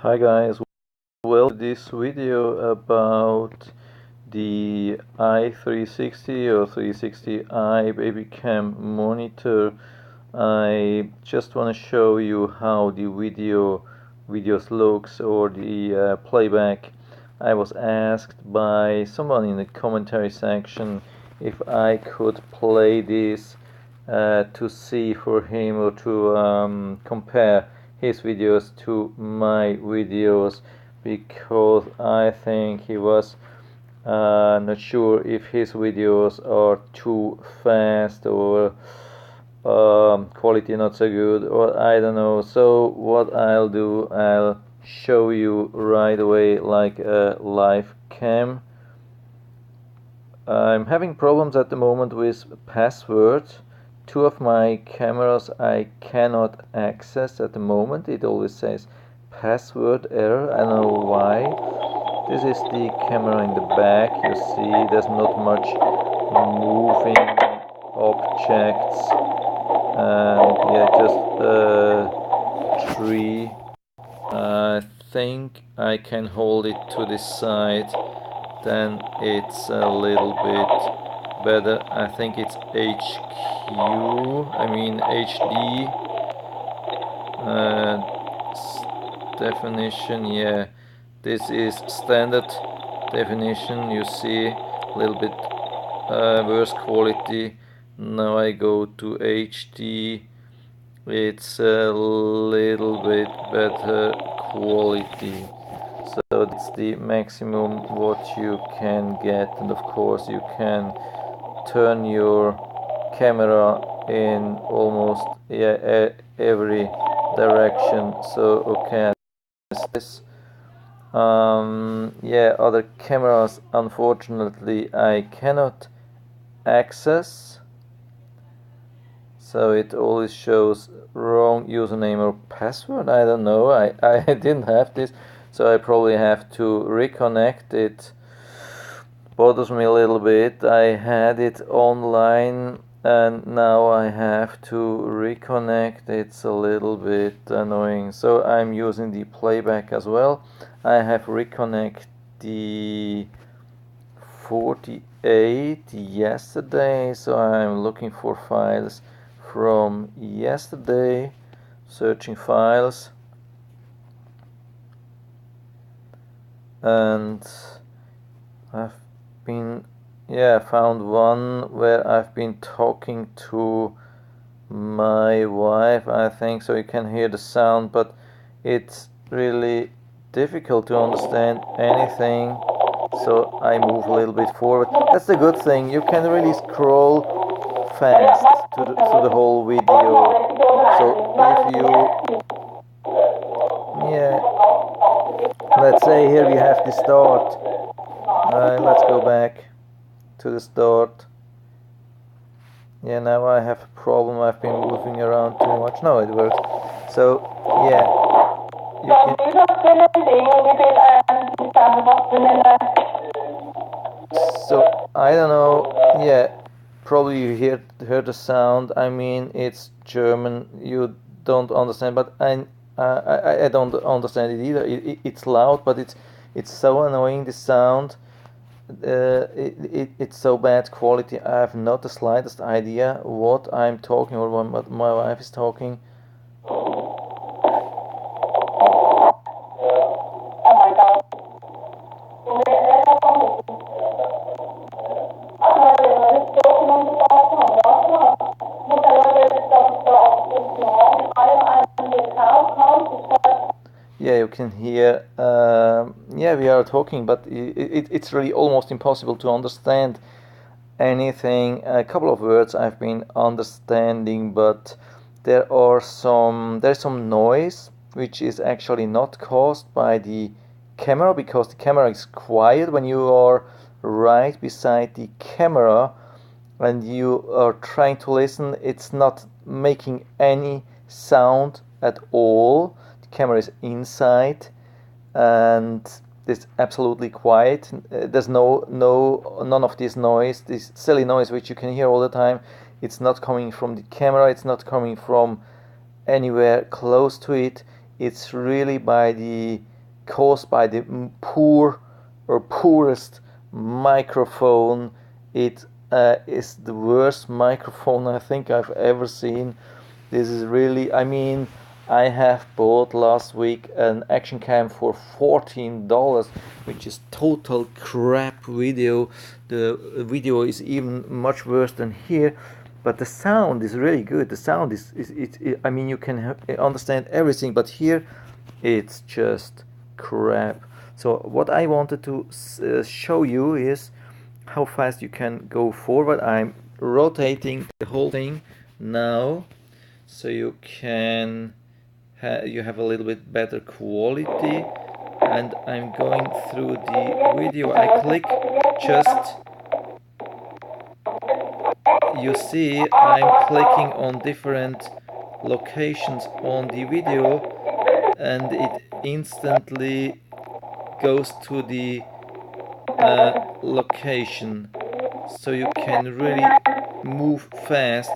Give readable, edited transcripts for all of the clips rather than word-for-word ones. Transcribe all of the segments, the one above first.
Hi guys, well, this video about the i360 or 360i baby cam monitor. I just want to show you how the videos looks, or the playback. I was asked by someone in the commentary section if I could play this to see for him, or to compare his videos to my videos, because I think he was not sure if his videos are too fast, or quality not so good, or I don't know. So what I'll do, I'll show you right away like a live cam. I'm having problems at the moment with passwords. Two of my cameras I cannot access at the moment. It always says password error. I don't know why. This is the camera in the back. You see there's not much moving objects, and yeah, just a tree. I think I can hold it to this side, then it's a little bit better. I think it's HD definition. Yeah, this is standard definition. You see a little bit worse quality. Now I go to HD. It's a little bit better quality. So that's the maximum what you can get, and of course you can turn your camera in almost every direction. So okay, this other cameras unfortunately I cannot access, so it always shows wrong username or password. I don't know, I didn't have this, so I probably have to reconnect it. Bothers me a little bit. I had it online and now I have to reconnect. It's a little bit annoying. So I'm using the playback as well. I have reconnected the 48 yesterday, so I'm looking for files from yesterday, searching files, and I've found one where I've been talking to my wife, I think, so you can hear the sound, but it's really difficult to understand anything, so I move a little bit forward. That's the good thing, you can really scroll fast through the whole video. So if you, let's say here we have the start. Let's go back to the start. Yeah, now I have a problem. I've been moving around too much. No, it works. So yeah, so I don't know. Yeah, probably you heard the sound. I mean, it's German. You don't understand, but I don't understand it either. It's loud, but it's so annoying, the sound. It's so bad quality. I have not the slightest idea what I'm talking, or what my wife is talking. Yeah, you can hear, we are talking, but it's really almost impossible to understand anything. A couple of words I've been understanding, but there's some noise which is actually not caused by the camera, because the camera is quiet. When you are right beside the camera and you are trying to listen, it's not making any sound at all. The camera is inside and it's absolutely quiet. There's none of this noise, this silly noise which you can hear all the time. It's not coming from the camera, it's not coming from anywhere close to it. It's really by the caused by the poor or poorest microphone. It is the worst microphone I think I've ever seen. This is really, I mean, I have bought last week an action cam for $14, which is total crap video. The video is even much worse than here, but the sound is really good. The sound is I mean, you can understand everything, but here it's just crap. So what I wanted to show you is how fast you can go forward. I'm rotating the whole thing now, so you can you have a little bit better quality. And I'm going through the video. I click just, you see I'm clicking on different locations on the video, and it instantly goes to the location, so you can really move fast.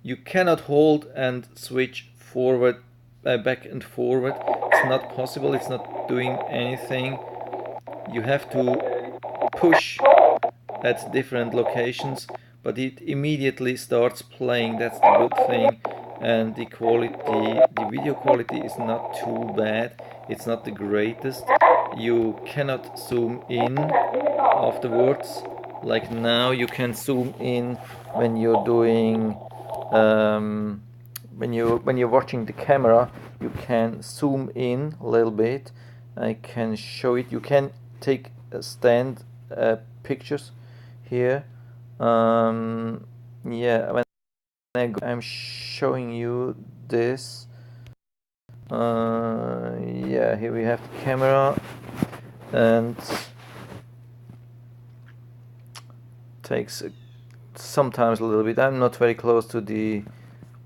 You cannot hold and switch forward, back and forward. It's not possible. It's not doing anything. You have to push at different locations, but it immediately starts playing. That's the good thing. And the quality, the video quality is not too bad. It's not the greatest. You cannot zoom in afterwards. Like now you can zoom in when you're doing when you're watching the camera. You can zoom in a little bit. I can show it. You can take stand pictures here. Yeah, when I'm showing you this. Yeah, here we have the camera, and takes sometimes a little bit. I'm not very close to the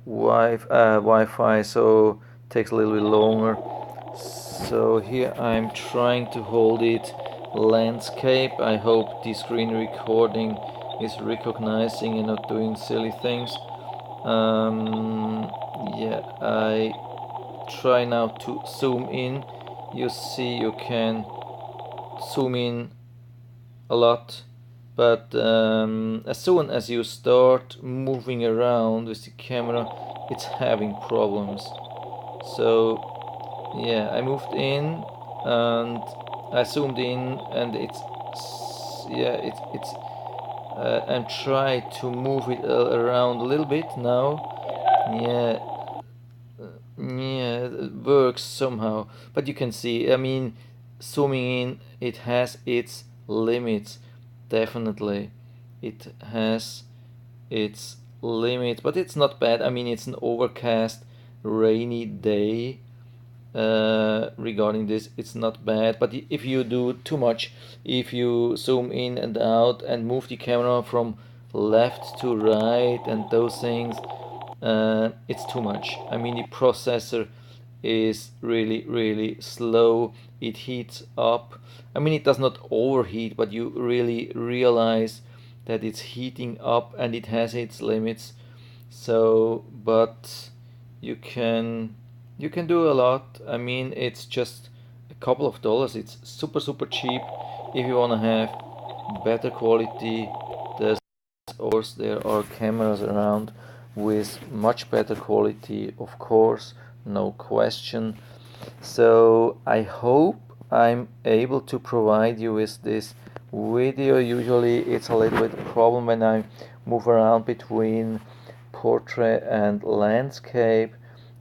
Wi-Fi, so takes a little bit longer. So here I'm trying to hold it landscape. I hope the screen recording is recognizing and not doing silly things. Yeah, I try now to zoom in. You see you can zoom in a lot, but as soon as you start moving around with the camera, it's having problems. So yeah, I moved in and I zoomed in, and it's and try to move it around a little bit now. Yeah, yeah, it works somehow, but you can see, I mean, zooming in, it has its limits. Definitely it has its limits, but it's not bad. I mean, it's an overcast rainy day. Regarding this, it's not bad, but if you do too much, if you zoom in and out and move the camera from left to right and those things, it's too much. I mean, the processor is really slow. It heats up. I mean, it does not overheat, but you really realize that it's heating up, and it has its limits. So, but you can do a lot. I mean, it's just a couple of dollars. It's super cheap if you want to have better quality. There's, of course, there are cameras around with much better quality, of course, no question. So I hope I'm able to provide you with this video. Usually it's a little bit of a problem when I move around between portrait and landscape,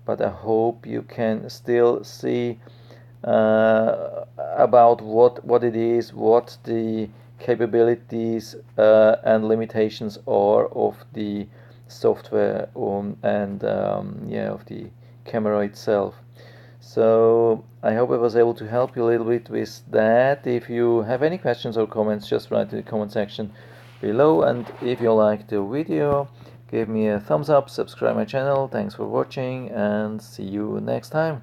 but I hope you can still see about what it is, what the capabilities and limitations are of the software and yeah, of the camera itself. So I hope I was able to help you a little bit with that. If you have any questions or comments, just write in the comment section below, and if you liked the video, give me a thumbs up, subscribe my channel. Thanks for watching, and see you next time.